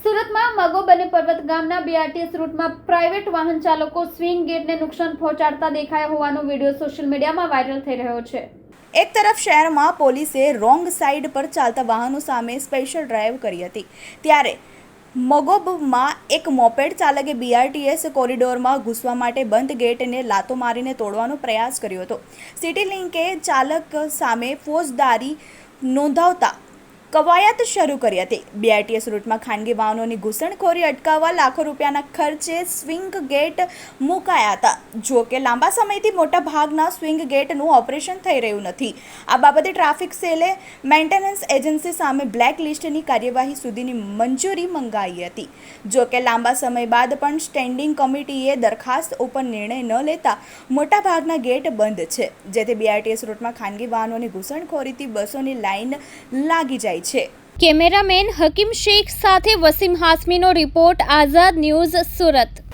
સુરતમાં મગોબ અને પર્વત ગામના બીઆરટીએસ રૂટમાં પ્રાઇવેટ વાહન ચાલકો સ્વિંગ ગેટને નુકસાન પહોંચાડતા દેખાયા હોવાનો વિડીયો સોશિયલ મીડિયામાં વાયરલ થઈ રહ્યો છે। એક તરફ શહેરમાં પોલીસે રોંગ સાઈડ પર ચાલતા વાહનો સામે સ્પેશિયલ ડ્રાઈવ કરી હતી, ત્યારે મગોબમાં એક મોપેડ ચાલકે બીઆરટીએસ કોરિડોરમાં ઘૂસવા માટે બંધ ગેટને લાતો મારીને તોડવાનો પ્રયાસ કર્યો હતો। સિટી લિંકે ચાલક સામે ફોજદારી નોંધાવતા કવાયત શરૂ કરી હતી। બીઆરટીએસ રૂટમાં ખાનગી વાહનોની ઘૂસણખોરી અટકાવવા લાખો રૂપિયાના ખર્ચે સ્વિંગ ગેટ મુકાયા હતા। જો કે લાંબા સમયથી મોટા ભાગના સ્વિંગ ગેટનું ઓપરેશન થઈ રહ્યું નથી। આ બાબતે ટ્રાફિક સેલે મેન્ટેનન્સ એજન્સી સામે બ્લેક લિસ્ટની કાર્યવાહી સુધીની મંજૂરી મંગાવી હતી। જો કે લાંબા સમય બાદ પણ સ્ટેન્ડિંગ કમિટીએ દરખાસ્ત ઉપર નિર્ણય ન લેતા મોટાભાગના ગેટ બંધ છે, જેથી બીઆરટીએસ રૂટમાં ખાનગી વાહનોની ઘૂસણખોરીથી બસોની લાઇન લાગી જાય છે। કેમેરામેન હકીમ શેખ સાથે વસીમ હાસમીનો રિપોર્ટ, આઝાદ ન્યૂઝ, સુરત।